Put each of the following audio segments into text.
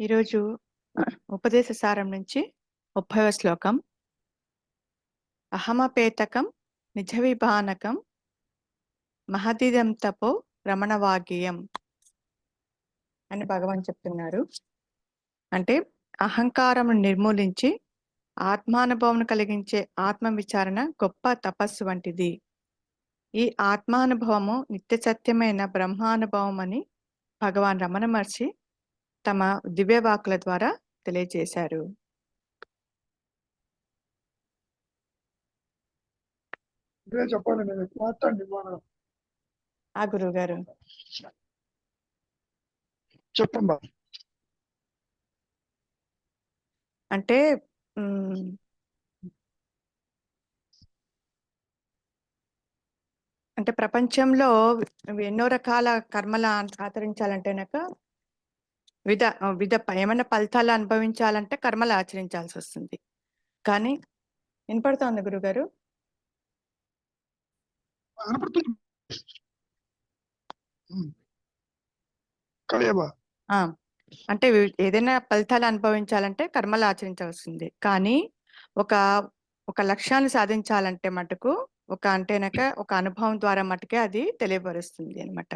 ఈరోజు ఉపదేశ సారం నుంచి 30వ శ్లోకం. అహమపేతకం నిజవిభానకం మహదిదం తపో రమణవాగీయం అని భగవాన్ చెప్తున్నారు. అంటే అహంకారం నిర్మూలించి ఆత్మానుభవం కలిగించే ఆత్మ విచారణ గొప్ప తపస్సు వంటిది. ఈ ఆత్మానుభవము నిత్య సత్యమైన బ్రహ్మానుభవం అని భగవాన్ రమణ మహర్షి తమ దివ్యవాకుల ద్వారా తెలియజేశారు. చెప్పండి, నేను మాట్లాడండి. ఆ గురువు గారు చెప్పమ్మా. అంటే అంటే ప్రపంచంలో ఎన్నో రకాల కర్మలు ఆచరించాలంటేనక ఏమైనా ఫలితాలు అనుభవించాలంటే కర్మలు ఆచరించాల్సి వస్తుంది. కానీ వినపడుతోంది గురుగారు? అంటే ఏదైనా ఫలితాలు అనుభవించాలంటే కర్మలు ఆచరించాల్సింది. కానీ ఒక ఒక లక్ష్యాన్ని సాధించాలంటే మటుకు ఒక అనుభవం ద్వారా మటుకే అది తెలియపరుస్తుంది అన్నమాట.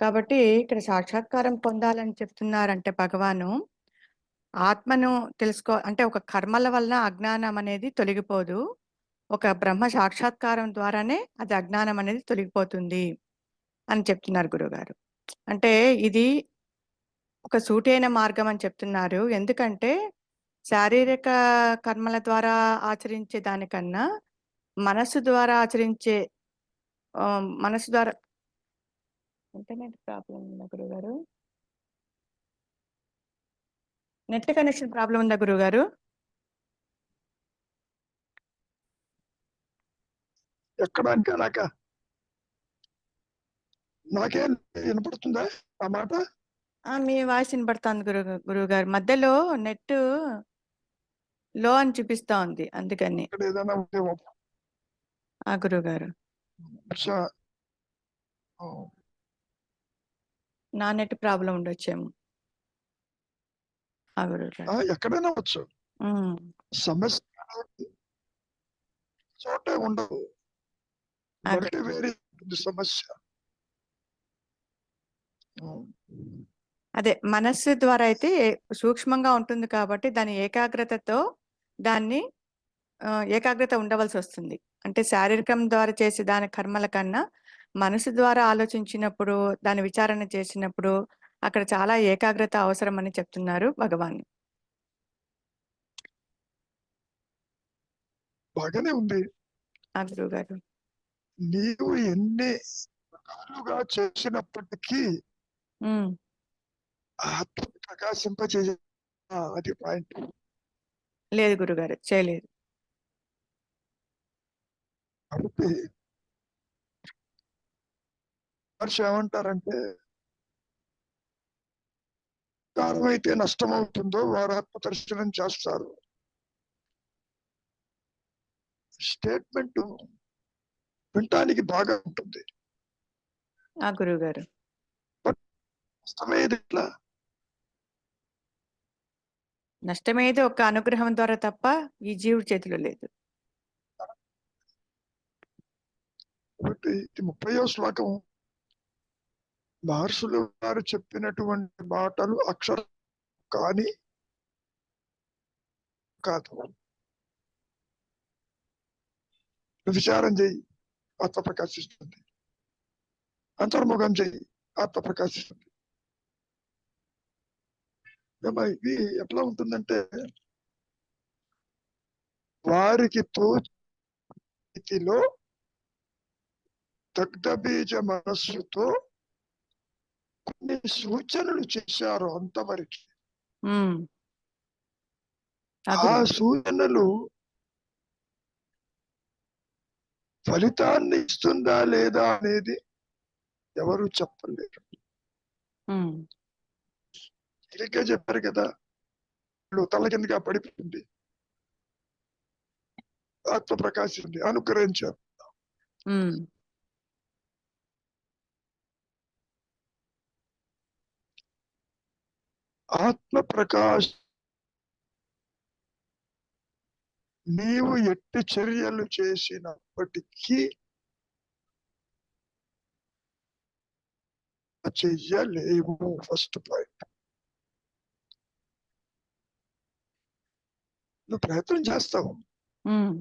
కాబట్టి ఇక్కడ సాక్షాత్కారం పొందాలని చెప్తున్నారంటే భగవాను ఆత్మను అంటే ఒక కర్మల వల్ల అజ్ఞానం అనేది తొలగిపోదు. ఒక బ్రహ్మ సాక్షాత్కారం ద్వారానే అది అజ్ఞానం అనేది తొలగిపోతుంది అని చెప్తున్నారు గురుగారు. అంటే ఇది ఒక సూటైన మార్గం అని చెప్తున్నారు. ఎందుకంటే శారీరక కర్మల ద్వారా ఆచరించే దానికన్నా మనసు ద్వారా ఆచరించే మనసు ద్వారా ఇంటర్నెట్ ప్రాబ్లం ఉందా గురుగారు? నెట్ కనెక్షన్ ప్రాబ్లం ఉందా గురుగారు? ఎక్కడ అంటే నాకేం వినపడుతుందా ఆ మాట? మీ వాయిస్ వినపడుతుంది గురువు గారు. మధ్యలో నెట్ లో అని చూపిస్తా ఉంది, అందుకని. ఏదైనా గురువు గారు నా నెట్ ప్రాబ్లం ఉండొచ్చేమో. ఎక్కడైనా వచ్చు. సమస్య చోటే ఉండదు, వేరే సమస్య. అదే మనస్సు ద్వారా అయితే సూక్ష్మంగా ఉంటుంది కాబట్టి దాన్ని ఏకాగ్రత ఉండవలసి వస్తుంది. అంటే శారీరకం ద్వారా చేసే దాని కర్మల కన్నా మనసు ద్వారా ఆలోచించినప్పుడు, దాని విచారణ చేసినప్పుడు అక్కడ చాలా ఏకాగ్రత అవసరం అని చెప్తున్నారు భగవాన్. బాగానే ఉంది గురువు గారు. నీవు ఎన్ని రకాలుగా చేసినప్పటికీ ఆత్మ ప్రకాశింపజే అది పాయింట్ లేదు గురుగారు, చేయలేదు. కాబట్టి ఏమంటారంటే కారణమైతే నష్టం అవుతుందో వారు ఆత్మదర్శనం చేస్తారు. స్టేట్మెంట్ వినటానికి బాగా ఉంటుంది. గురువు గారు, నష్టమేది ఎట్లా? నష్టమేది ఒక అనుగ్రహం ద్వారా తప్ప ఈ జీవుడి చేతిలో లేదు. కాబట్టి 30వ శ్లోకం మహర్షులు వారు చెప్పినటువంటి మాటలు అక్షరం కానీ కాదు. విచారం చెయ్యి, ఆత్మ ప్రకాశిస్తుంది. అంతర్ముఖం చెయ్యి, ఆత్మ ప్రకాశిస్తుంది. ఇది ఎట్లా ఉంటుందంటే వారికి తోచిలో దగ్ధ బీజ మనస్సుతో కొన్ని సూచనలు చేశారు అంతవరకు. ఆ సూచనలు ఫలితాన్ని ఇస్తుందా లేదా అనేది ఎవరు చెప్పలేరు. సరిగ్గా చెప్పారు కదా, తల కిందగా పడిపోతుంది, ఆత్మ ప్రకాశింది, అనుగ్రహించారు. ఆత్మ ప్రకాశ్ నీవు ఎట్టి చర్యలు చేసినప్పటికీ చెయ్యలేవు. First point. నువ్వు ప్రయత్నం చేస్తావు, ఉమ్,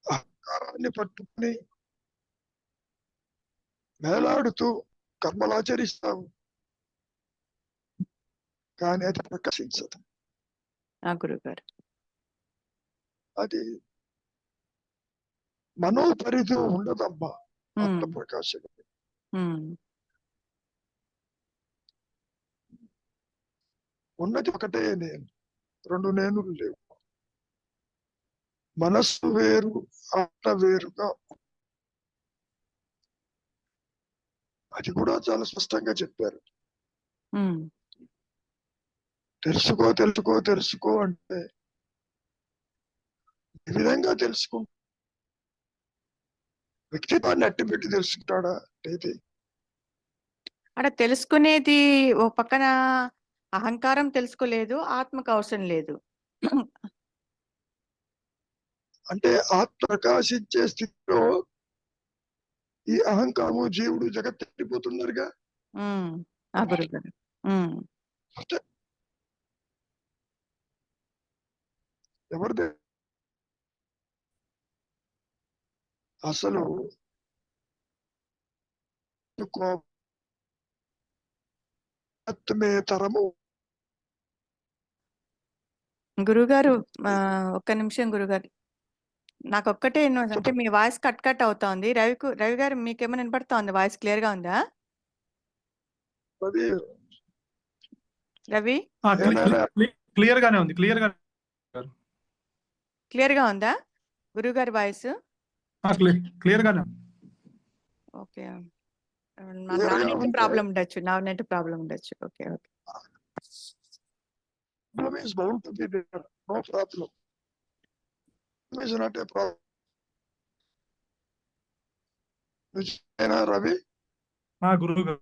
అహంకారాన్ని పట్టుకుని వేలాడుతూ కర్మలాచరిస్తావు, కానీ అది ప్రకాశించదు. ఆ గురుగారు. అది మనోపరిధిలో ఉండదమ్మా ఆత్మ ఉమ్, ప్రకాశం. ఉమ్, ఉన్నది ఒకటే నేను, రెండు నేనులు లేవు. మనస్సు వేరు, ఆత్మ వేరుగా. అది కూడా చాలా స్పష్టంగా చెప్పారు. ఉమ్, తెలుసుకో తెలుసుకో తెలుసుకో అంటే ఈ విధంగా తెలుసుకుంటా. వ్యక్తిత్వాన్ని అట్టిపెట్టి తెలుసుకుంటాడా? లేదు. అక్కడ తెలుసుకునేది ఓ పక్కన అహంకారం తెలుసుకోలేదు, ఆత్మకు అవసరం లేదు. అంటే ఆత్మ ప్రకాశించే స్థితిలో ఈ అహంకారము జీవుడు జగత్ తప్పిపోతున్నారుగా. ఉమ్, ఆ గురుగారు. ఉమ్, ఎవరిదే అసలు ఆత్మేతరము. గురుగారు, ఒక్క నిమిషం గురుగారు. నాకు ఒక్కటే అంటే మీ వాయిస్ కట్ కట్ అవుతోంది. రవి గారు మీకేమైనా వినపడుతోంది? వాయిస్ క్లియర్ గా ఉందా? అది రవి, ఏమైనా క్లియర్ గానే ఉంది. క్లియర్ క్లియర్ గా ఉందా గురుగారి వాయిస్? గానే ఉంది. ఓకే. నా clear గా నెట్ ఉంటే ప్రాబ్లం ఉండొచ్చు. నా నెట్ ప్రాబ్లం ఉండొచ్చు. Okay, okay. problem is bound to be there. No problem. Is not a problem. నిజమేనా రవి? గురువు గారు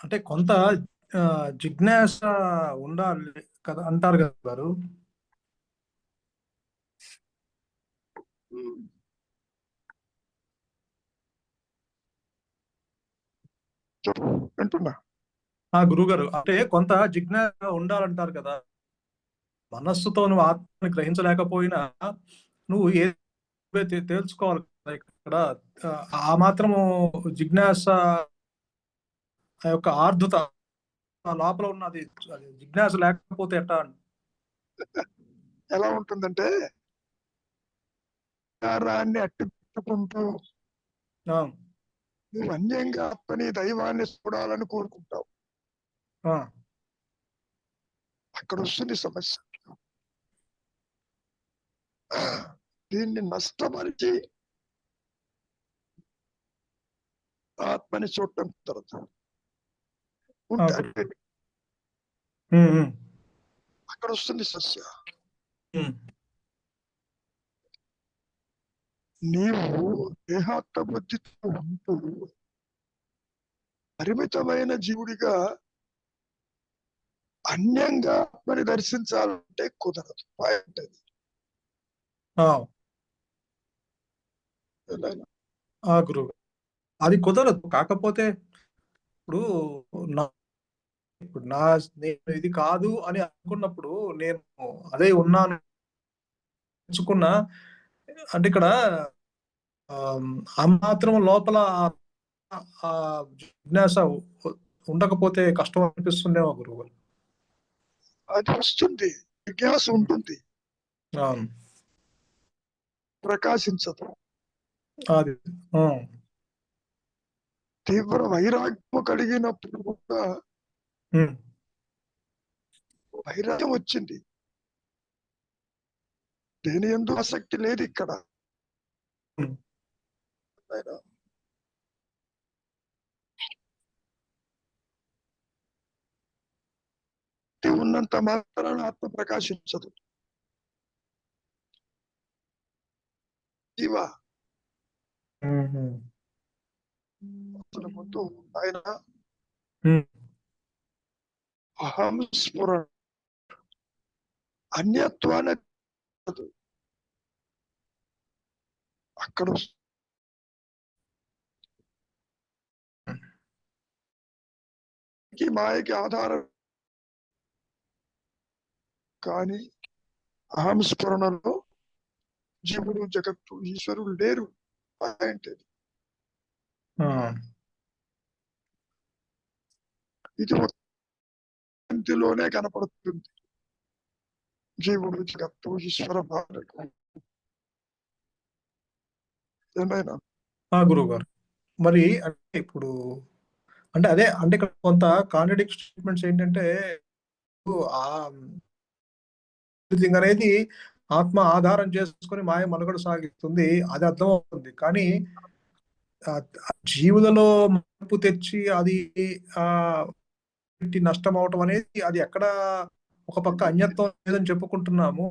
అంటే కొంత జిజ్ఞాస ఉండాలి కదా అంటారు కదా గారు. చెప్పు, వింటున్నా. గురువు గారు అంటే కొంత జిజ్ఞాస ఉండాలంటారు కదా. మనస్సుతో నువ్వు ఆత్మని గ్రహించలేకపోయినా నువ్వు తేల్చుకోవాలి కదా. ఇక్కడ ఆ మాత్రము జిజ్ఞాస, ఆ యొక్క ఆర్ధత లోపల ఉన్నది. జిజ్ఞాస లేకపోతే ఎట్టా? ఎలా ఉంటుందంటే ఆకారాన్ని అట్టి పెట్టుకుంటూ నువ్వు అన్యంగా ఆత్మని దైవాన్ని చూడాలని కోరుకుంటావు. అక్కడ వస్తుంది సమస్య. దీన్ని నష్టపరిచి ఆత్మని చూడటం కుదరదు. అక్కడ వస్తుంది సమస్య. నీవు దేహాత్మ బుద్ధితో ఉంటూ పరిమితమైన జీవుడిగా అన్యంగా ఆత్మని దర్శించాలంటే కుదరదు. పాయింట్ అది. గురువు అది కుదరదు. కాకపోతే ఇప్పుడు నేను ఇది కాదు అని అనుకున్నప్పుడు నేను అదే ఉన్నాను ఎంచుకున్నా అంటే ఇక్కడ ఆ మాత్రం లోపల ఆ జిజ్ఞాస ఉండకపోతే కష్టం అనిపిస్తుందేమో గురువు. అది వస్తుంది, జిజ్ఞాస ఉంటుంది, ప్రకాశించదు. అది తీవ్ర వైరాగ్యము కలిగినప్పుడు కూడా వైరాగ్యం వచ్చింది, దేని యందు ఆసక్తి లేదు ఇక్కడ. ఉన్నంత మాత్రాన ఆత్మ ప్రకాశించదు. జీవ ముందు ఆయన ఉమ్, అహం స్ఫురణ అన్యత్వాన్ని కాదు. అక్కడ మాయకి ఆధారం కానీ అహం స్ఫురణలో జీవుడు జగత్తు ఈశ్వరుడు లేరు. పాయింట్ ఇది. ఆ, ఇది ఒక పంక్తిలోనే కనపడుతుంది. జీవుడు జగత్తు ఈశ్వర భావన ఏమైనా గురువు గారు. మరి అంటే ఇప్పుడు అంటే అదే అంటే ఇక్కడ కొంత కాంట్రడిక్ట్ స్టేట్మెంట్స్ ఏంటంటే ఆ థింగ్ అనేది ఆత్మ ఆధారం చేసుకొని మాయ మనుగడ సాగిస్తుంది, అది అర్థమవుతుంది. కానీ ఆ జీవులలో మార్పు తెచ్చి అది ఆ నష్టం అవటం అనేది అది ఎక్కడ ఒక పక్క అన్యత్వం లేదని చెప్పుకుంటున్నాము.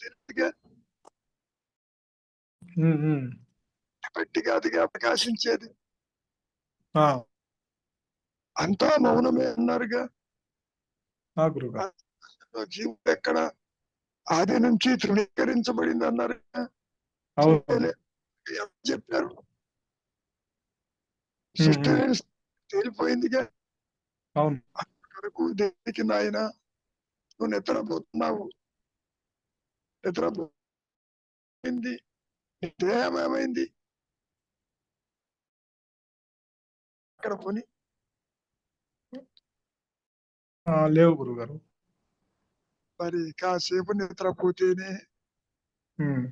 తెలుసుగా, ఉమ్, ఉమ్. గట్టిగా అదిగా ప్రకాశించేది ఆ, అంతా మౌనమే అన్నారుగా. గురువు గారు. జీవుడు ఎక్కడ ఆది నుంచి తృణీకరించబడింది అన్నారు. అవును. చెప్పారు ఉమ్, సృష్టి ఉమ్. తేలిపోయిందిగా. అవును. వరకు దేనికి నాయన నువ్వు నిద్రపోతున్నావు, నిద్రపోయింది, దేహం ఏమైంది అక్కడ పోని లేవు గురువు గారు. మరి కాసేపు నిద్రపోతేనే ఉమ్,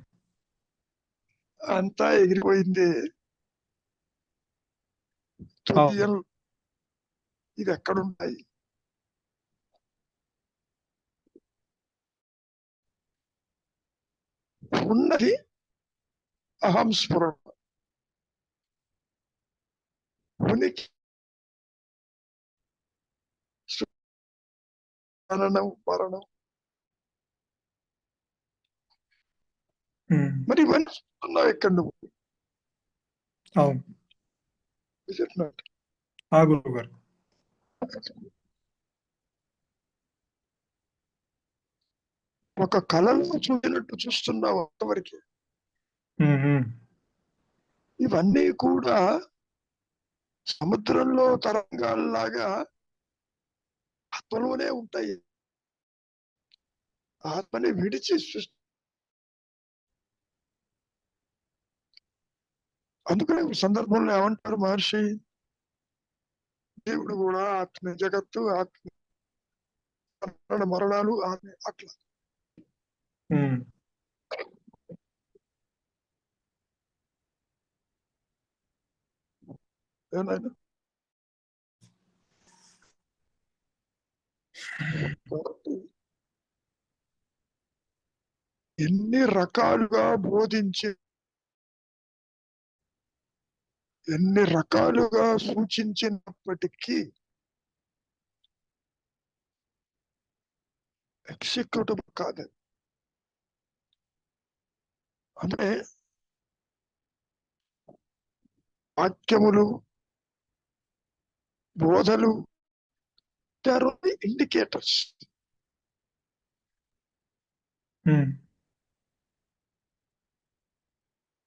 అంతా ఎగిరిపోయింది. అవును. ఇది ఎక్కడున్నాయి? ఉన్నది అహం స్ఫురణ, ఉనికి మరణం మరణం. ఉమ్, మరి ఇవన్నీ చూస్తున్నావు ఎక్కడ నువ్వు? అవును. Is it not? గురువు గారు. ఒక కళలో చూసినట్టు చూస్తున్నావు అంతవరకు. ఉమ్, ఉమ్. ఇవన్నీ కూడా సముద్రంలో తరంగాల్లాగా ఆత్మలోనే ఉంటాయి. ఆత్మని విడిచి అందుకనే ఒక సందర్భంలో ఏమంటారు మహర్షి, దేవుడు కూడా ఆత్మ, జగత్తు ఆత్మ, మరణాలు ఆత్మ, అట్లా. ఉమ్, ఏనాయన ఎన్ని రకాలుగా బోధించి, ఎన్ని రకాలుగా సూచించినప్పటికీ ఎగ్జిక్యూటివ్ కాదు. అంటే వాక్యములు, బోధలు, దే ఆర్ ఓన్లీ ఇండికేటర్స్. ఉమ్.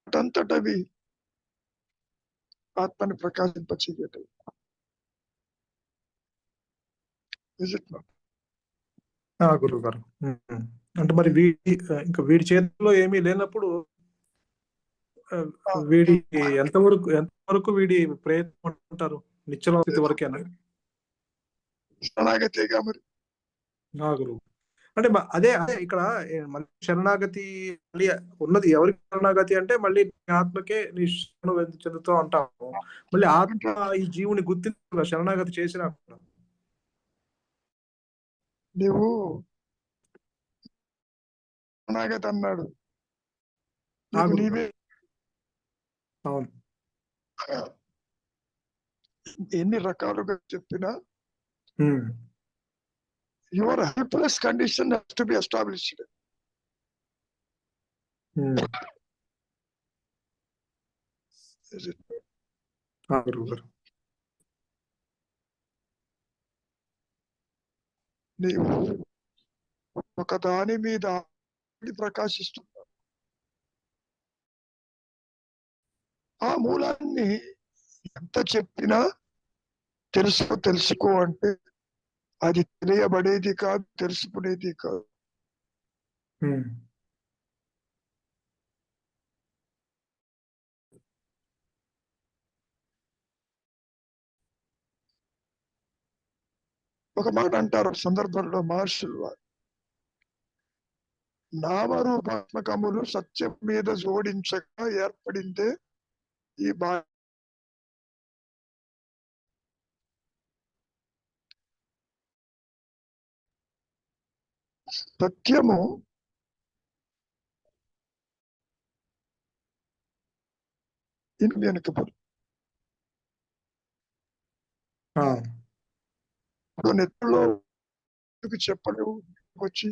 అంతటవి ఆత్మని ప్రకాశింపచేయటం. గురువు గారు. అంటే మరి ఇంకా వీడి చేతిలో ఏమీ లేనప్పుడు వీడి ఎంతవరకు వీడి ప్రయత్నం అంటారు? నిశ్చల స్థితి వరకేనా? శరణాగతిగా మరి. గురువు అంటే అదే ఇక్కడ మళ్ళీ శరణాగతి మళ్ళీ ఉన్నది ఎవరికి శరణాగతి అంటే మళ్ళీ నీ ఆత్మకే నీ శరణు చెందుతూ అంటాము. మళ్ళీ ఆత్మ ఈ జీవుని గుర్తింపు శరణాగతి చేసినా నువ్వు శరణాగతి అన్నాడు, నీకు నీవే. అవును. ఎన్ని రకాలుగా చెప్పినా your helpless condition has to be established. నీవు ఒక దాని మీద ప్రకాశిస్తున్నావు. ఆ మూలాన్ని ఎంత చెప్పినా తెలుసుకో అంటే అది తెలియబడేది కాదు, తెలుసుకునేది కాదు. ఒక మాట అంటారు సందర్భంలో మహర్షులు వారు, నామరూపాత్మకములు సత్యం మీద జోడించగా ఏర్పడిందే ఈ సత్యము వెనుకబడి నెత్తులో చెప్పలేవు, వచ్చి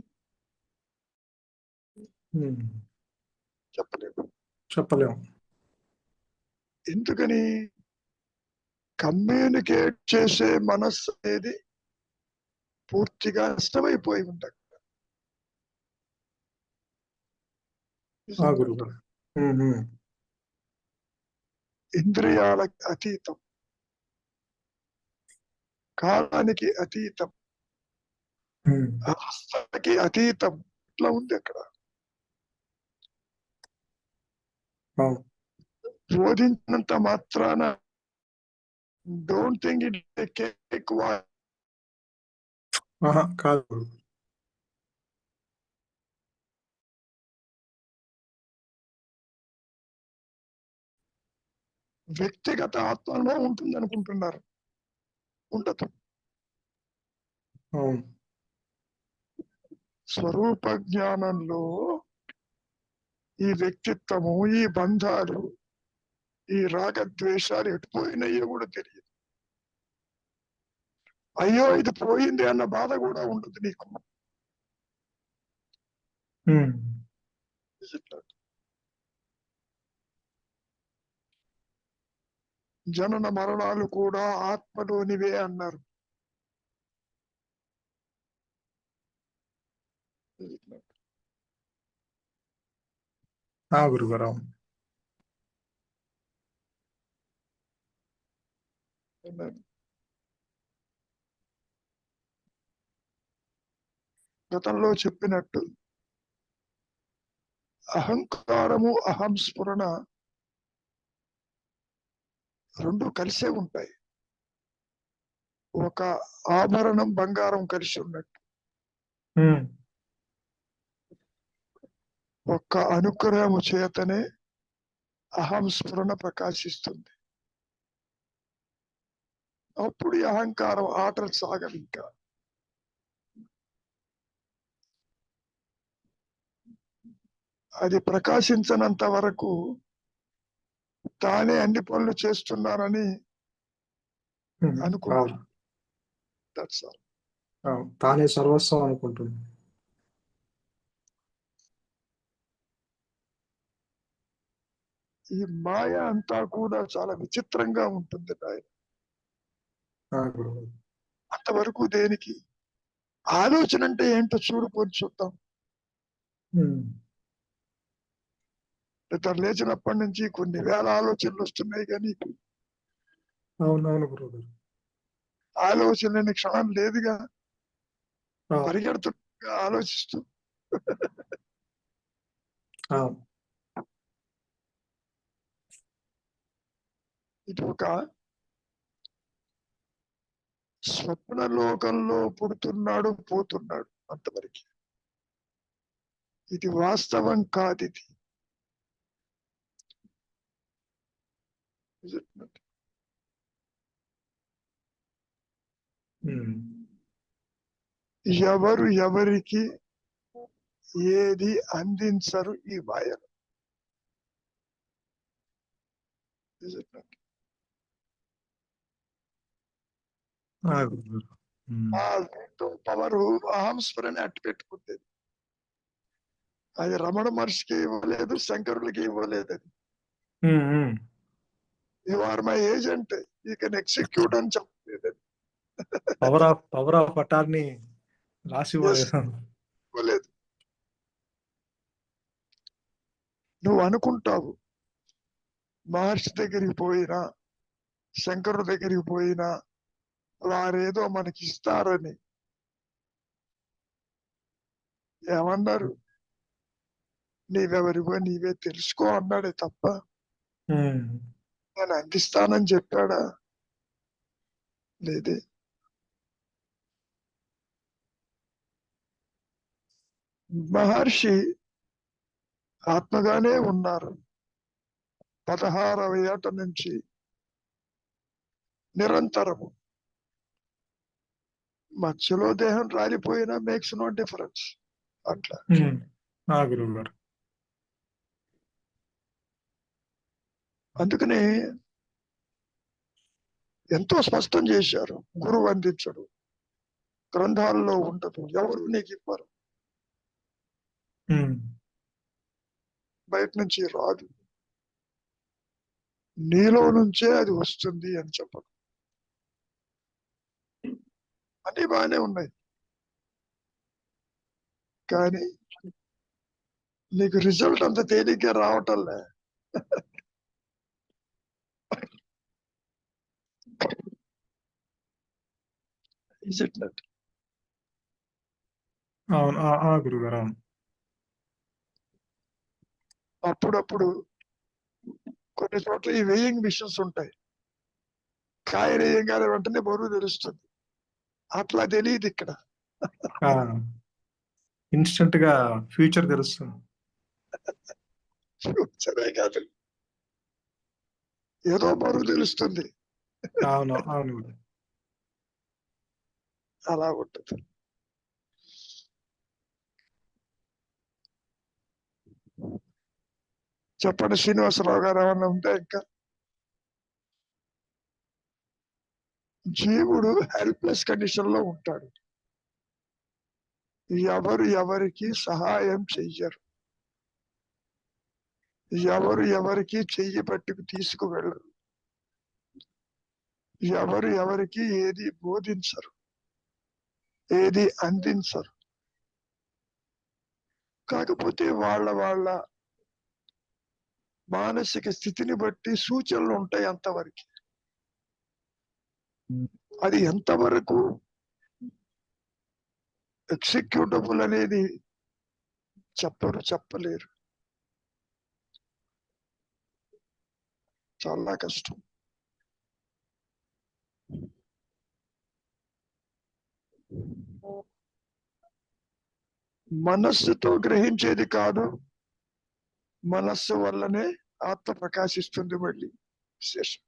చెప్పలేము. ఎందుకని? కమ్యూనికేట్ చేసే మనస్సు అనేది పూర్తిగా నష్టమైపోయి ఉంటాయి. ఇంద్రియాలకి అతీతం, కాలానికి అతీతం, హస్తానికి అతీతం. ఇట్లా ఉంది అక్కడ. బోధించినంత మాత్రాన డోంట్ థింక్ ఇట్ కేక్ కాదు. వ్యక్తిగత ఆత్మలో ఉంటుంది అనుకుంటున్నారు, ఉండదు. స్వరూప జ్ఞానంలో ఈ వ్యక్తిత్వము, ఈ బంధాలు, ఈ రాగద్వేషాలు ఎటుపోయినాయో కూడా తెలియదు. అయ్యో ఇది పోయింది అన్న బాధ కూడా ఉండదు నీకు. జనన మరణాలు కూడా ఆత్మలోనివే అన్నారు. గురుగారు. గతంలో చెప్పినట్టు అహంకారము, అహం స్ఫురణ రెండు కలిసే ఉంటాయి. ఒక ఆభరణం బంగారం కలిసి ఉన్నట్టు. ఒక్క అనుగ్రహము చేతనే అహం స్ఫురణ ప్రకాశిస్తుంది. అప్పుడు ఈ అహంకారం ఆటలు సాగదు. ఇంకా అది ప్రకాశించనంత వరకు తానే అన్ని పనులు చేస్తున్నానని అనుకున్నాను. తానే సర్వస్వం అనుకుంటుంది. ఈ మాయ అంతా కూడా చాలా విచిత్రంగా ఉంటుంది. అంతవరకు దేనికి? ఆలోచన అంటే ఏంటో చూడుకొని చూద్దాం. నిద్ర లేచినప్పటి నుంచి కొన్ని వేల ఆలోచనలు వస్తున్నాయి, కానీ అవునవును గురువు. ఆలోచన లేని క్షణం లేదుగా. పరిగెడుతూ ఆలోచిస్తూ ఇది ఒక స్వప్న లోకంలో పుడుతున్నాడు, పోతున్నాడు అంతవరకు. ఇది వాస్తవం కాదు. ఇది ఎవరు ఎవరికి ఏది అందించరు ఈ మాయలు. పవరు అహంస్ఫురణ అట్టు పెట్టుకుంటేది. అది రమణ మహర్షికి ఇవ్వలేదు, శంకరులకి ఇవ్వలేదు. అది you are my agent, you can execute అని చెప్పలేదు. పవర్ ఆఫ్ అటార్నీ రాసి Yes, ఇవ్వలేదు. నువ్వు అనుకుంటావు మహర్షి దగ్గరికి పోయినా, శంకరుడి దగ్గరికి పోయినా వారేదో మనకి ఇస్తారని. ఏమన్నారు? నీవెవరివో నీవే తెలుసుకో అన్నాడే తప్ప నేను అందిస్తానని చెప్పాడా? లేదే. మహర్షి ఆత్మగానే ఉన్నారు. 16వ ఏట నుంచి నిరంతరము. మధ్యలో దేహం రాలిపోయినా మేక్స్ నో డిఫరెన్స్. అట్లా గురువు గారు. అందుకని ఎంతో స్పష్టం చేశారు. గురువు అందించడు, గ్రంథాల్లో ఉండదు, ఎవరు నీకు ఇవ్వరు, బయట నుంచి రాదు, నీలో నుంచే అది వస్తుంది అని చెప్పదు. అన్ని బాగానే ఉన్నాయి, కానీ నీకు రిజల్ట్ అంత తేలిగ్గా రావటంలే. Is it not? అవును గురువు గారు. అవును. అప్పుడప్పుడు కొన్ని చోట్ల ఈ వెయింగ్ మిషన్స్ ఉంటాయి. కాయలు వేయగానే వెంటనే బరువు తెలుస్తుంది. అట్లా తెలియదు ఇక్కడ. ఇన్స్టెంట్ గా ఫ్యూచర్ తెలుస్తుంది. సరే కాదు, ఏదో బరువు తెలుస్తుంది. అవును అవును. అలా ఉంటుంది. చెప్పండి శ్రీనివాసరావు గారు, ఏమన్నా ఉంటే ఇంకా. జీవుడు హెల్ప్లెస్ కండిషన్ లో ఉంటాడు. ఎవరు ఎవరికి సహాయం చెయ్యరు, ఎవరు ఎవరికి చెయ్యి పట్టుకు తీసుకువెళ్ళరు, ఎవరు ఎవరికి ఏది బోధించరు, ఏది అందించరు. కాకపోతే వాళ్ళ వాళ్ళ మానసిక స్థితిని బట్టి సూచనలు ఉంటాయి అంతవరకు. అది ఎంతవరకు ఎగ్జిక్యూటబుల్ అనేది చెప్పలేరు. చాలా కష్టం. మనస్సుతో గ్రహించేది కాదు, మనస్సు వల్లనే ఆత్మ ప్రకాశిస్తుంది. మళ్ళీ విశేషం.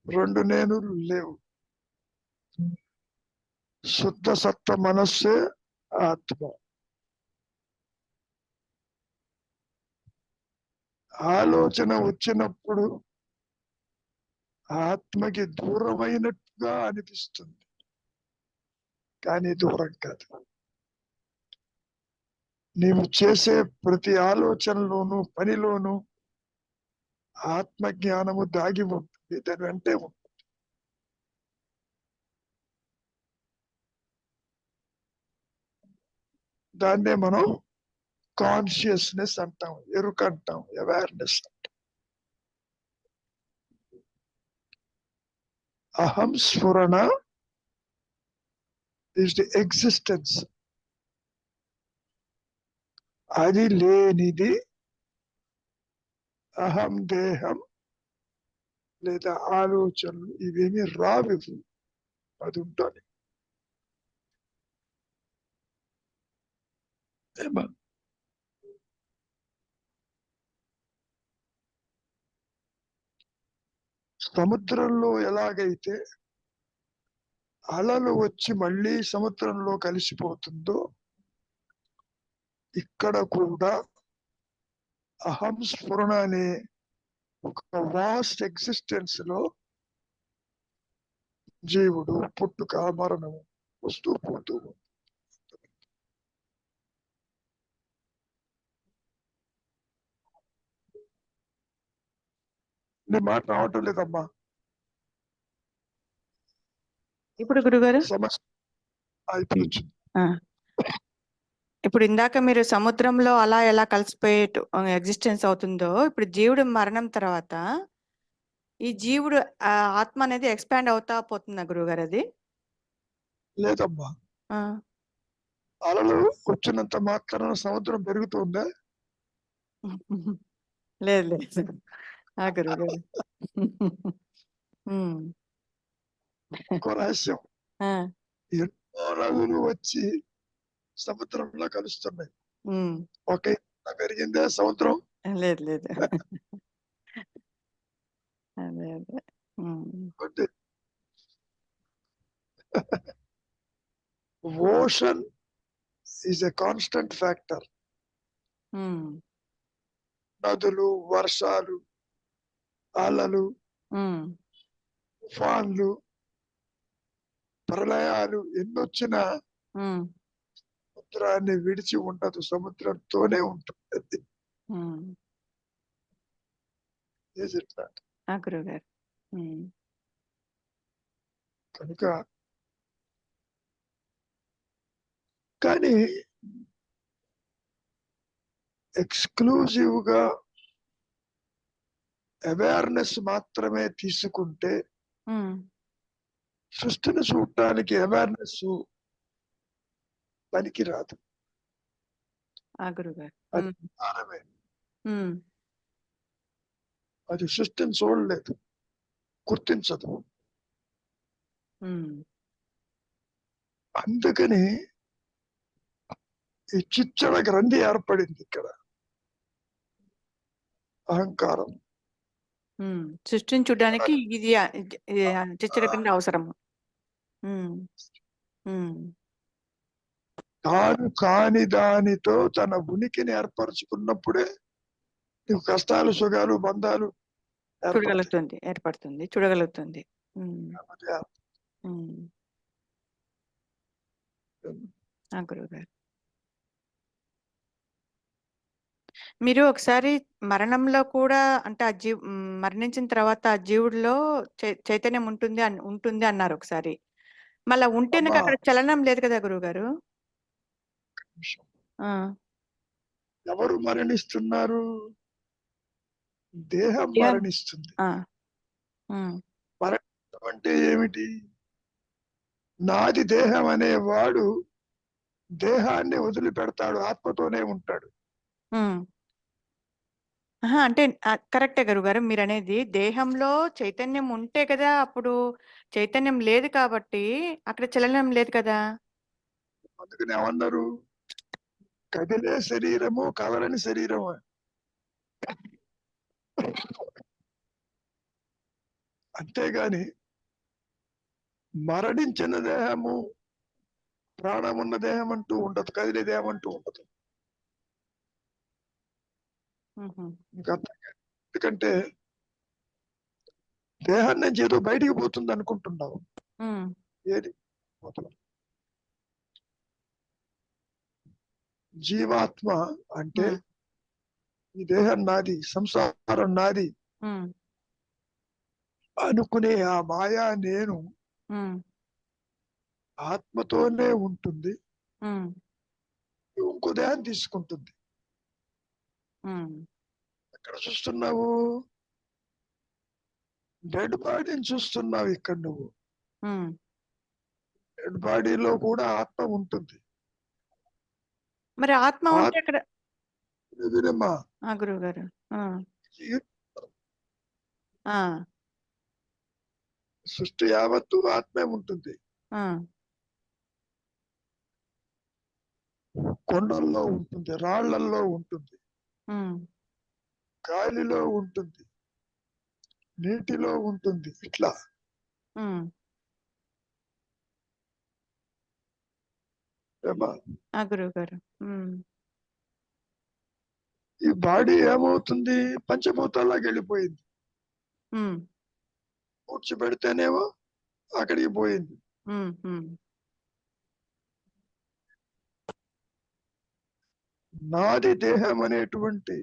రెండు నేను లేవు. శుద్ధ సత్వ మనస్సే ఆత్మ. ఆలోచన వచ్చినప్పుడు ఆత్మకి దూరమైనట్టుగా అనిపిస్తుంది, కానీ దూరం కాదు. నీవు చేసే ప్రతి ఆలోచనలోనూ పనిలోనూ ఆత్మజ్ఞానము దాగి ఉంటుంది, దాని వెంటే ఉంటుంది. దాన్నే మనం కాన్షియస్నెస్ అంటాం, ఎరుక అంటాం, అవేర్నెస్ అంటాం. అహం స్ఫురణ ఇస్ ది ఎగ్జిస్టెన్స్. అది లేనిది అహం దేహం లేదా ఆలోచనలు ఇవేమి రావు. అది ఉంటుంది. సముద్రంలో ఎలాగైతే అలలు వచ్చి మళ్ళీ సముద్రంలో కలిసిపోతుందో, ఇక్కడ కూడా అహం స్ఫురణ అనే ఒక వాస్ట్ ఎగ్జిస్టెన్స్ లో జీవుడు పుట్టుక మరణము వస్తూ పోతూ. నీ మాట రావటం లేదమ్మా. ఇప్పుడు గురుగారు సమస్య ఇప్పుడు వచ్చింది. ఆ, ఇప్పుడు ఇందాక మీరు సముద్రంలో అలా ఎలా కలిసిపోయే ఎగ్జిస్టెన్స్ అవుతుందో ఇప్పుడు జీవుడు మరణం తర్వాత ఈ జీవుడు ఆత్మ అనేది ఎక్స్పాండ్ అవుతా పోతుందా గురుగారు అది? లేదమ్మా, ఆ, అలలు వచ్చినంత మాత్రాన సముద్రం పెరుగుతుందా? లేదు లేదు ఆ గురుగారు. ఉమ్, ఇంకో రహస్యం, ఆ, ఎన్నో నదులు వచ్చి సముద్రంలో కలుస్తున్నాయి. ఉమ్, ఒకే పెరిగిందే సముద్రం? లేదు లేదు అదే అదే ఉమ్, అంటే ocean is a constant factor. Um, నదులు, వర్షాలు, అలలు, ఉమ్, తుఫాన్లు, ప్రళయాలు ఎన్నొచ్చినా ఉమ్, సముద్రాన్ని విడిచి ఉండదు, సముద్రంతోనే ఉంటుంది. ఉమ్, Is it not? ఆ గురుగారు. ఉమ్, కనుక కానీ ఎక్స్క్లూజివ్ గా అవేర్నెస్ మాత్రమే తీసుకుంటే ఉమ్, సృష్టిని చూడటానికి అవేర్నెస్ పనికిరాదు. ఆ గురుగారు. అది ఉమ్, జ్ఞానమే. ఉమ్, అది సృష్టిని చూడలేదు, గుర్తించదు. ఉమ్, అందుకని ఈ చిచ్చర గ్రంథి ఏర్పడింది ఇక్కడ, అహంకారం. ఉమ్. సృష్టిని చూడడానికి ఇది చిచ్చర కింద అవసరము. ఉమ్, ఉమ్, తాను కాని దానితో తన ఉనికిని ఏర్పరచుకున్నప్పుడే నీకు కష్టాలు, సుఖాలు, బంధాలు ఏర్పడతాయి. ఏర్పడుతుంది చూడగలుగుతుంది. ఉమ్, కాబట్టి ఉమ్, ఆ గురుగారు. మీరు ఒకసారి మరణంలో కూడా అంటే మరణించిన తర్వాత ఆ జీవుడిలో చైతన్యం ఉంటుంది అన్నారు ఒకసారి. మళ్ళా ఉంటే నాకు అమ్మా, అక్కడ చలనం లేదు కదా గురువుగారు? ఆ, ఎవరు మరణిస్తున్నారు? దేహం యా. మరణిస్తుంది. ఆ, ఉమ్, మరణించడం అంటే ఏమిటి? నాది దేహం అనేవాడు దేహాన్ని వదిలిపెడతాడు, ఆత్మతోనే ఉంటాడు. ఉమ్. ఆహా, అంటే కరెక్టే గురుగారు మీరు అనేది. దేహంలో చైతన్యం ఉంటే కదా అప్పుడు చైతన్యం లేదు కాబట్టి అక్కడ చలనం లేదు కదా. అందుకని ఏమన్నారు? కదిలే శరీరము, కదలని శరీరము. అంతేగాని మరణించిన దేహము, ప్రాణం ఉన్న దేహం అంటూ ఉండదు, కదిలే దేహం అంటూ ఉండదు. ఉహు, ఇంకా అర్థం కాదు. ఎందుకంటే దేహం నుంచి ఏదో బయటికి పోతుంది అనుకుంటున్నావు. ఉమ్, ఏది పోతుంది? జీవాత్మ అంటే ఉమ్, ఈ దేహం నాది, సంసారం నాది ఉమ్, అనుకునే ఆ మాయా నేను ఉమ్, ఆత్మతోనే ఉంటుంది, ఉమ్, ఇంకో దేహం తీసుకుంటుంది. ఉమ్, ఎక్కడ చూస్తున్నావు? డెడ్ బాడీని చూస్తున్నావు ఇక్కడ నువ్వు. ఉమ్. డెడ్ బాడీలో కూడా ఆత్మ ఉంటుంది. మరి ఆత్మ ఉంటే అక్కడ వినమ్మా, ఆ గురువు గారు. ఆ, సృష్టి యావత్తు ఆత్మే ఉంటుంది. ఆ, కొండల్లో ఉంటుంది, రాళ్లల్లో ఉంటుంది, ఉమ్, గాలిలో ఉంటుంది, నీటిలో ఉంటుంది. ఇట్లా ఉమ్, ఏమ్మా, ఆ గురువు గారు. ఈ బాడీ ఏమవుతుంది? పంచభూతాల్లోకి వెళ్ళిపోయింది. ఉమ్, కూర్చోబెడితేనేమో అక్కడికి పోయింది. ఉమ్, ఉమ్, నాది దేహం అనేటువంటి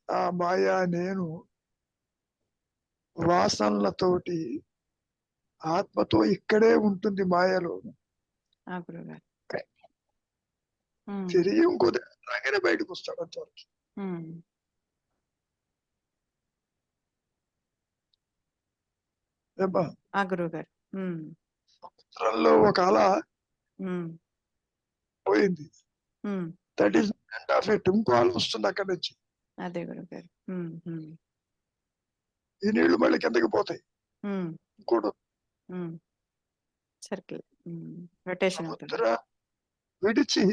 ఆ మాయా నేను వాసనలతోటి ఆత్మతో ఇక్కడే ఉంటుంది మాయలో. గురుగారు. తిరిగి ఇంకో రాగానే బయటకు వస్తాడు అంతవరకు. గురుగారు. సముద్రంలో ఒక అల పోయింది, that is end of it. ఇంకో అల వస్తుంది అక్కడి నుంచి. అదే గురుగారు. ఈ నీళ్లు మళ్ళీ కిందకి పోతాయి, ఇంకోటి సర్కిల్ రొటేషన్ సముద్ర విడిచి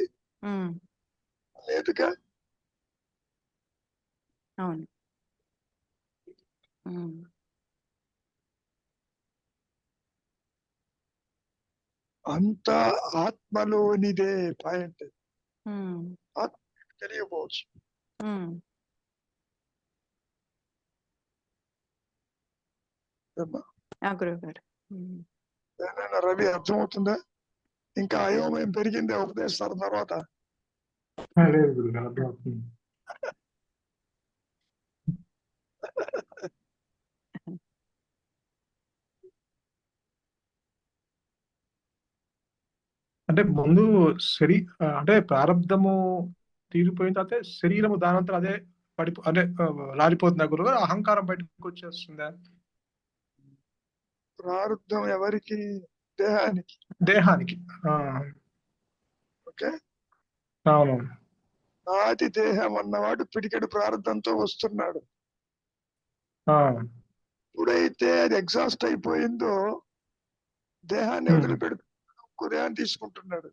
లేదుగా. అవును. అంతా ఆత్మలోనిదే పాయింట్. ఆత్మ తెలియకపోవచ్చు. గురుగారు. ఏదైనా రవి అర్థమవుతుందా? ఇంకా అయోమయం పెరిగిందే ఉపదేశాల తర్వాత. లేదు గురుగారు, అర్థమవుతుంది. అంటే ముందు అంటే ప్రారంధము తీరిపోయిన తర్వాత శరీరము దానంతా అదే అంటే రాలిపోతుందా గురుగారు? అహంకారం బయటకు వచ్చేస్తుందా? ప్రారంధం ఎవరికి? దేహానికి. దేహానికి. ఓకే, అవును. ఆది దేహం అన్నవాడు పిడికెడు ప్రారంధంతో వస్తున్నాడు. ఎప్పుడైతే అది ఎగ్జాస్ట్ అయిపోయిందో దేహాన్ని వదిలిపెడుతున్నాడు, దేహాన్ని తీసుకుంటున్నాడు.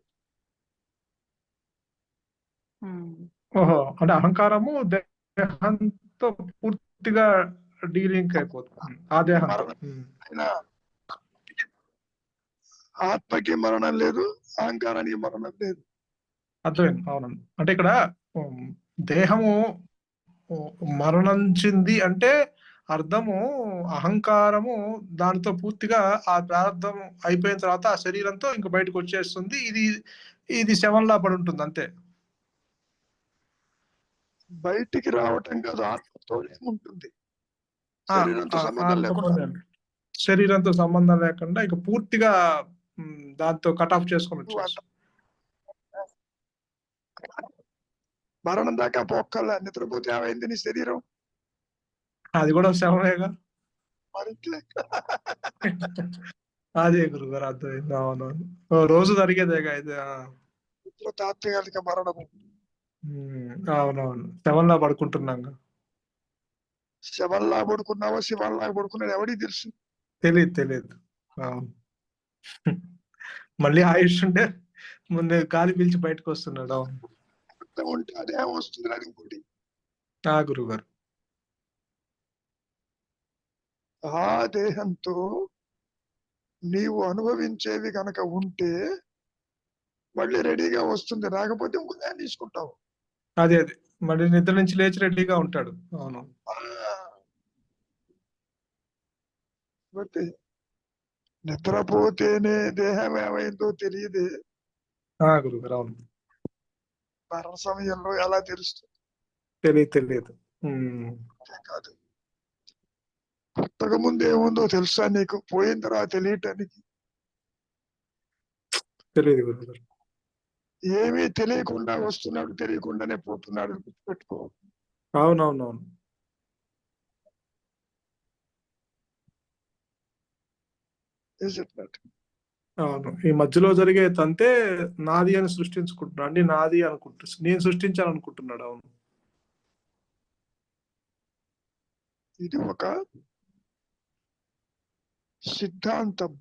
ఓహో, అంటే అహంకారము దేహంతో పూర్తిగా డీలింక్ అయిపోతుంది. ఆ దేహంతో ఆత్మకి మరణం లేదు, అహంకారానికి మరణం లేదు. అర్థమైంది. అవునండి. అంటే ఇక్కడ దేహము మరణించింది అంటే అర్థము అహంకారము దానితో పూర్తిగా ఆ ప్రారంధం అయిపోయిన తర్వాత ఆ శరీరంతో ఇంక బయటకు వచ్చేస్తుంది. ఇది శవంలా పడి ఉంటుంది అంతే. బయటికి రావటం కాదు, ఆత్మతో ఉంటుంది. శరీరంతో సంబంధం లేకుండా. శరీరంతో సంబంధం లేకుండా ఇక పూర్తిగా దాంతో కట్ ఆఫ్ చేసుకుని వచ్చేస్తుంది. మరణం దాకా పోక్కల్లా. నిద్రపోతే ఏమైంది నీ శరీరం? అది కూడా శవమేగా. మరి అదే గురుగారు, అర్థమైంది. అవునవును, రోజు జరిగేదేగా ఇది. తాత్విక మరణము. అవునవును, శవంలా పడుకుంటున్నాం. శవంలా పడుకున్నావా శివంలా పడుకున్నాడు ఎవరికి తెలుసు? తెలియదు. మళ్ళీ ఆయుష్ ఉంటే ముందే గాలి పీల్చి బయటకు వస్తున్నాడు. ఉంటే అదే వస్తుంది అది ఇంకోటి. గురుగారు, ఆ దేహంతో నీవు అనుభవించేవి కనుక ఉంటే మళ్ళీ రెడీగా వస్తుంది, రాకపోతే ఇంకో దాన్ని తీసుకుంటావు. అదే మళ్ళీ నిద్ర నుంచి లేచి రెడీగా ఉంటాడు. అవును. నిద్రపోతేనే దేహం ఏమైందో తెలియదే. గురుగారు, అవును. మరణ సమయంలో ఎలా తెలుస్తుంది? తెలియదు. కాదు, పుట్టక ముందు ఏముందో తెలుసా నీకు? పోయిన తర్వాత తెలియటానికి తెలియదు గురుగారు. ఏమీ తెలియకుండా వస్తున్నాడు, తెలియకుండానే పోతున్నాడు. గుర్తుపెట్టుకో. అవునవునవును. అవును, ఈ మధ్యలో జరిగే తంతే నాది అని సృష్టించుకుంటున్నాడు. అన్ని నాది నేను సృష్టించాలనుకుంటున్నాడు. అవును, ఇది ఒక సిద్ధాంతం.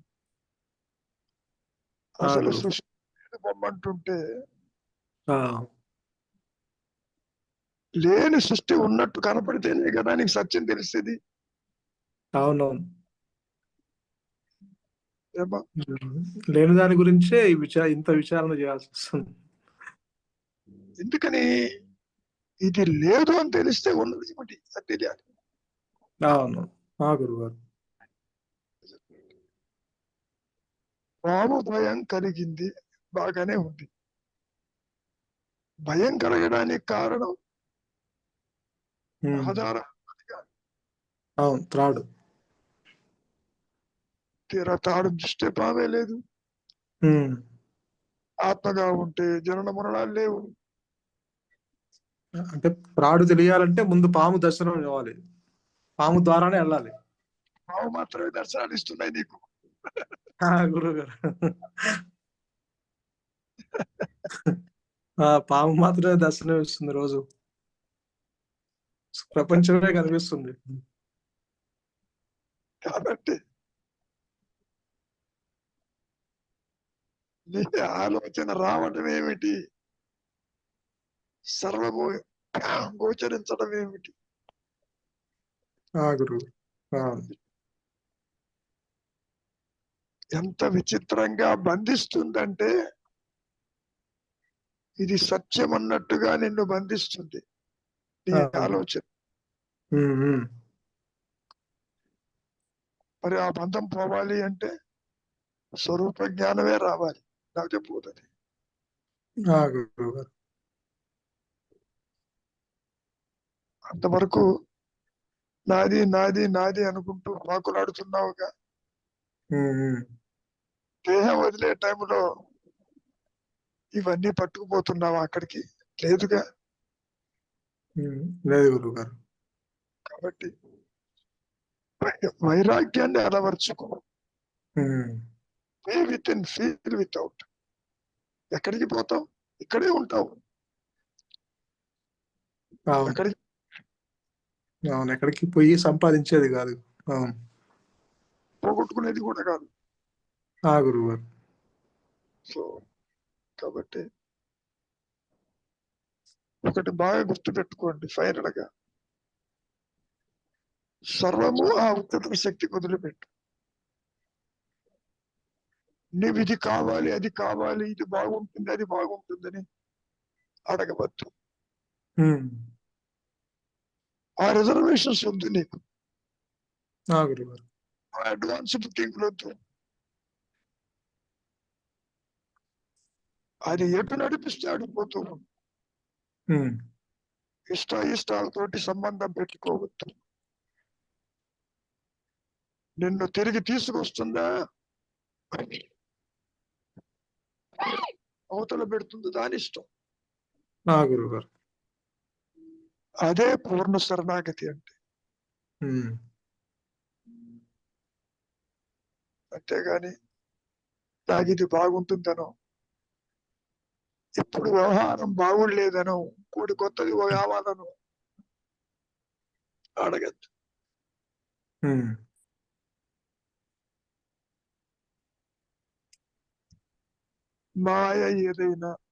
అసలు సృష్టి బొమ్మంటుంటే లేని సృష్టి ఉన్నట్టు కనపడితేనే కదా నీకు సత్యం తెలిసేది. అవునవును, లేని దాని గురించే ఇంత విచారణ చేయాల్సి వస్తుంది. ఎందుకని? ఇది లేదు అని తెలిస్తే ఉన్నది ఏమిటి అది తెలియాలి. అవును, గురుగారు. పాము భయం కలిగింది, బాగానే ఉంది. భయం కలగడానికి కారణం ఆధారం. అవును, త్రాడు. తీరా తాడు చూస్తే పామే లేదు. ఉమ్. ఆత్మగా ఉంటే జనన మరణాలు లేవు. అంటే త్రాడు తెలియాలంటే ముందు పాము దర్శనం కావాలి, పాము ద్వారానే వెళ్ళాలి. పాము మాత్రమే దర్శనాలు ఇస్తున్నాయి నీకు. గురువు గారు, పాము మాత్రమే దర్శనం ఇస్తుంది రోజు, ప్రపంచమే కనిపిస్తుంది. కాబట్టి నీ ఆలోచన రావడం ఏమిటి, సర్వము గోచరించడం ఏమిటి? గురువు. ఎంత విచిత్రంగా బంధిస్తుందంటే, ఇది సత్యం అన్నట్టుగా నిన్ను బంధిస్తుంది నీ ఆలోచన. మరి ఆ బంధం పోవాలి అంటే స్వరూప జ్ఞానమే రావాలి, నాకు పోతుంది. గురువు గారు. అంతవరకు నాది నాది నాది అనుకుంటూ పాకులాడుతున్నావుగా. దేహం వదిలే టైంలో ఇవన్నీ పట్టుకుపోతున్నావా అక్కడికి? లేదుగా. లేదు గురువు గారు. కాబట్టి వైరాగ్యాన్ని అలవర్చుకో. Be within, feel without. ఎక్కడికి పోతావు? ఇక్కడే ఉంటావు. ఎక్కడికి అవును, ఎక్కడికి పోయి సంపాదించేది కాదు. అవును, పోగొట్టుకునేది కూడా కాదు. గురువు గారు. సో కాబట్టి ఒకటి బాగా గుర్తు పెట్టుకోండి ఫైనల్ గా, సర్వము ఆ ఉత్తమ శక్తి వదిలిపెట్టు. నీవు ఇది కావాలి, అది కావాలి, ఇది బాగుంటుంది, అది బాగుంటుందని అడగవద్దు. ఆ రిజర్వేషన్స్ వద్దు నీకు. గురువు గారు. అడ్వాన్స్ బుకింగ్ వద్దు. అది ఎటు నడిపిస్తే అడిగిపోతూ ఉంది. ఇష్టాలతోటి సంబంధం పెట్టుకోవద్దు. నిన్ను తిరిగి తీసుకొస్తుందా, అవతల పెడుతుంది, దాని ఇష్టం. గురువు గారు. అదే పూర్ణ శరణాగతి అంటే. అంతేగాని నాకు ఇది బాగుంటుందనో, ఇప్పుడు వ్యవహారం బాగుండలేదనో, ఇంకోటి కొత్తది కావాలనో అడగద్దు. మాయ ఏదైనా